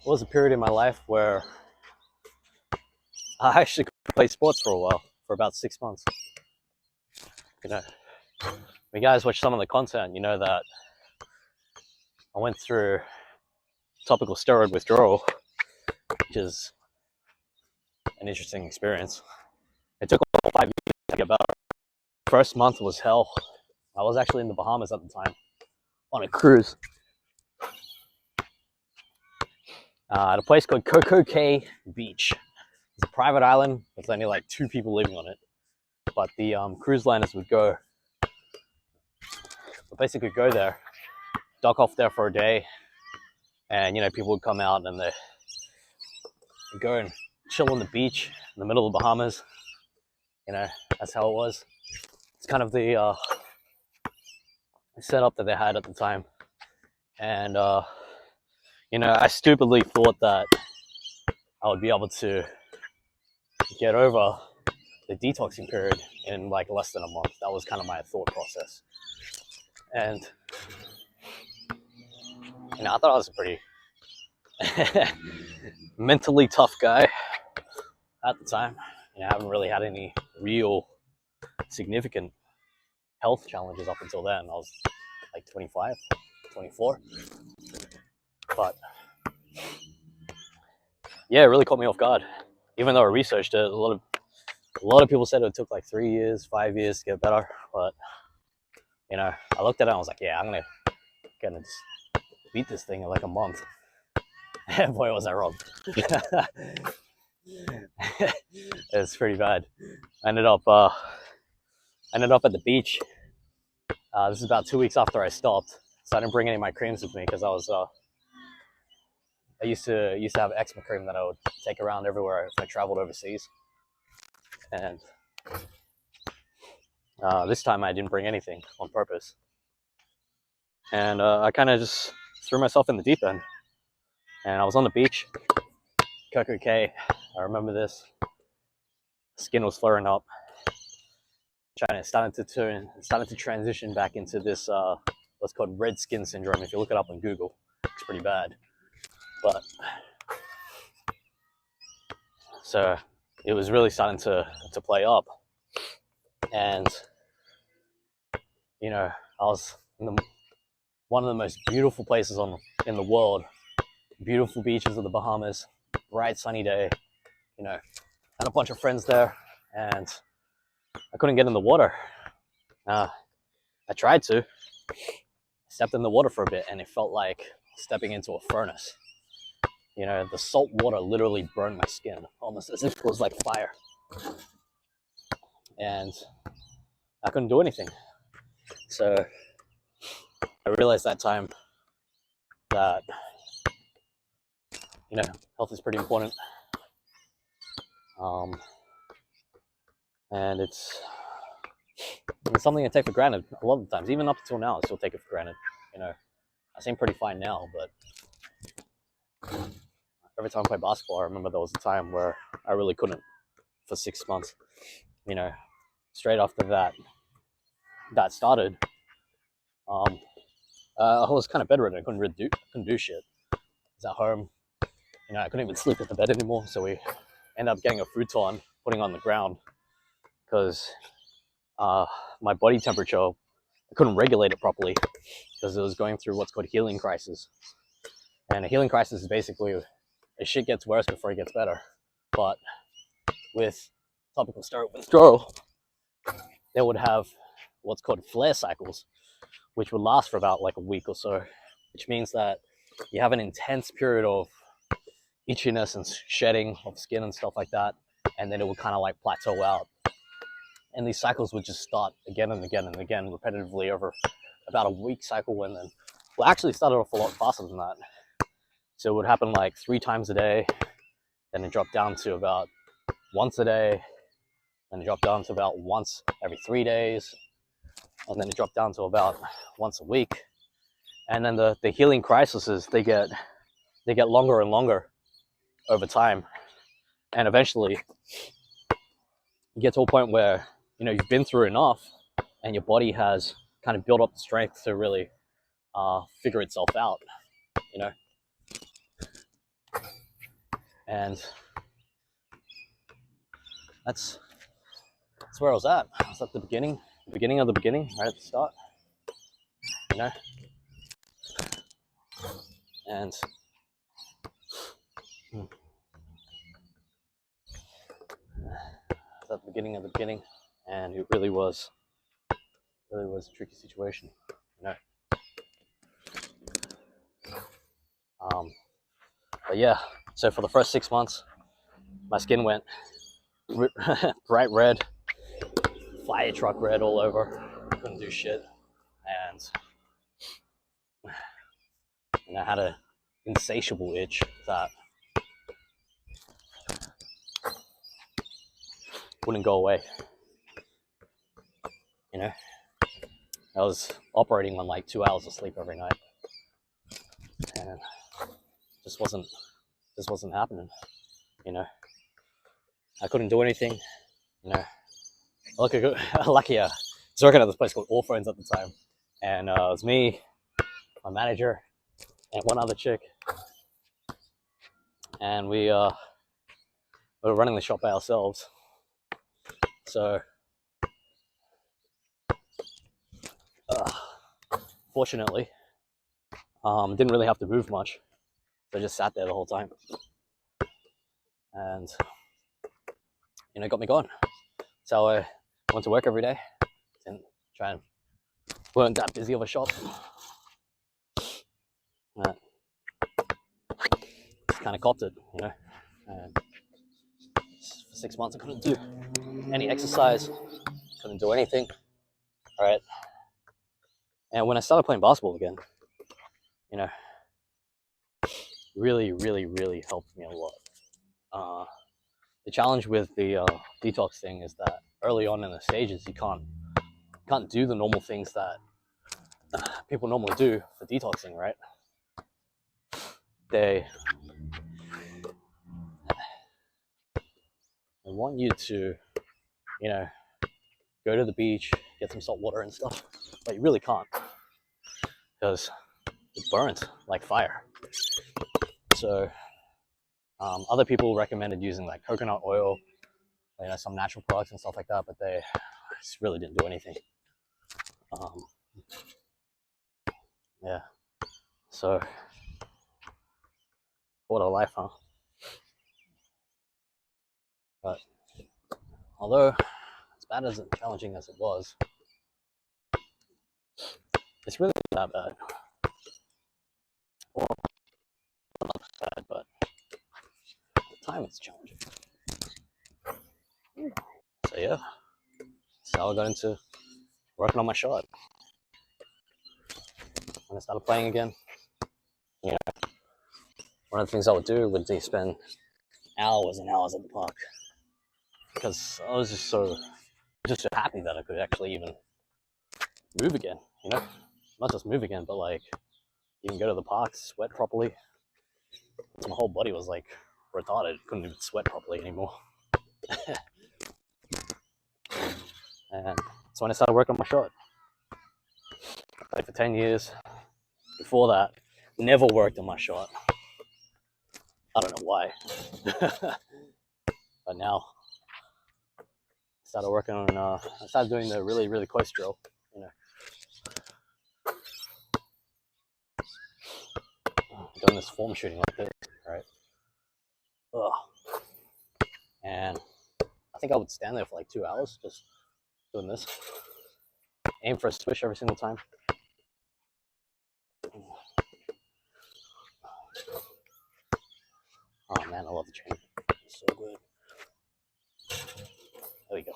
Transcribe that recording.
was a period in my life where I actually played sports for a while, for about 6 months. You know, when you guys watch some of the content, you know that I went through topical steroid withdrawal, which is an interesting experience. It took about 5 years to get better. First month was hell. I was actually in the Bahamas at the time on a cruise at a place called Coco Cay Beach. It's a private island with only like 2 people living on it, but the cruise liners would basically go there, dock off there for a day, and people would come out and they go and chill on the beach in the middle of the Bahamas. That's how it was. It's kind of the setup that they had at the time. And I stupidly thought that I would be able to get over the detoxing period in like less than a month. That was kind of my thought process. And I thought I was a pretty mentally tough guy at the time. I haven't really had any real significant health challenges up until then. I was like 25, 24. But yeah, it really caught me off guard. Even though I researched it, a lot of people said it took like 3 years, 5 years to get better. But I looked at it and I was like, yeah, I'm gonna just beat this thing in like a month. And boy, was I wrong. It's pretty bad. I ended up at the beach. This is about 2 weeks after I stopped, so I didn't bring any of my creams with me because I used to have eczema cream that I would take around everywhere if I traveled overseas. And this time I didn't bring anything on purpose. And I kind of just threw myself in the deep end. And I was on the beach, Coco Cay. I remember this. Skin was flaring up. Starting to transition back into this what's called red skin syndrome. If you look it up on Google, it's pretty bad. But so it was really starting to play up, and I was in one of the most beautiful places in the world, beautiful beaches of the Bahamas, bright sunny day. Had a bunch of friends there, and I couldn't get in the water. I tried to. Stepped in the water for a bit, and it felt like stepping into a furnace. The salt water literally burned my skin, almost as if it was like fire. And I couldn't do anything. So I realized that time that, health is pretty important. And it's something I take for granted a lot of the times. Even up until now, I still take it for granted. I seem pretty fine now, but every time I play basketball, I remember there was a time where I really couldn't for 6 months. Straight after that started, I was kind of bedridden. I couldn't do shit. I was at home. I couldn't even sleep in the bed anymore. So we ended up getting a futon, putting on the ground, because my body temperature, I couldn't regulate it properly because it was going through what's called healing crisis. And a healing crisis is basically the shit gets worse before it gets better. But with topical steroid withdrawal, they would have what's called flare cycles, which would last for about like a week or so, which means that you have an intense period of itchiness and shedding of skin and stuff like that, and then it would kind of like plateau out. And these cycles would just start again and again and again repetitively over about a week cycle, and then actually started off a lot faster than that. So it would happen like 3 times a day, then it dropped down to about once a day, then it dropped down to about once every 3 days, and then it dropped down to about once a week. And then the healing crises, they get longer and longer over time, and eventually you get to a point where you've been through enough, and your body has kind of built up the strength to really figure itself out. And that's where I was at. I was at the beginning of the beginning, right at the start, you know. And I was at the beginning of the beginning, and it really was a tricky situation, you know. But yeah, so for the first 6 months, my skin went bright red, fire truck red all over. Couldn't do shit, and I had an insatiable itch that wouldn't go away. You know, I was operating on like 2 hours of sleep every night, and just wasn't happening. You know, I couldn't do anything. You know, lucky I was working at this place called All Phones at the time, and it was me, my manager, and one other chick, and we were running the shop by ourselves. So fortunately, didn't really have to move much. So I just sat there the whole time, and you know, got me going. So I went to work every day, and weren't that busy of a shop. Kind of copped it, you know. And for 6 months, I couldn't do any exercise, couldn't do anything, right? And when I started playing basketball again, you know, really helped me a lot. The challenge with the detox thing is that early on in the stages, you can't do the normal things that people normally do for detoxing, right? They want you to, you know, go to the beach, get some salt water and stuff, but you really can't, because it burns like fire. So other people recommended using like coconut oil, you know, some natural products and stuff like that, but they just really didn't do anything. Yeah. So what a life, huh? But although as bad as challenging as it was, it's really not that bad. Well, not bad, but at the time it's challenging. So yeah, so I got into working on my shot. When I started playing again, you know, one of the things I would do would be spend hours and hours at the park, because I was just so happy that I could actually even move again, you know, not just move again, but like even go to the park, sweat properly. My whole body was like retarded, couldn't even sweat properly anymore. And so when I started working on my shot, like for 10 years before that, never worked on my shot. I don't know why. But now I started working on I started doing the really close drill, you know, doing this form shooting like this, right? Ugh. And I think I would stand there for like 2 hours just doing this. Aim for a swish every single time. Oh man, I love the chain. It's so good. There we go.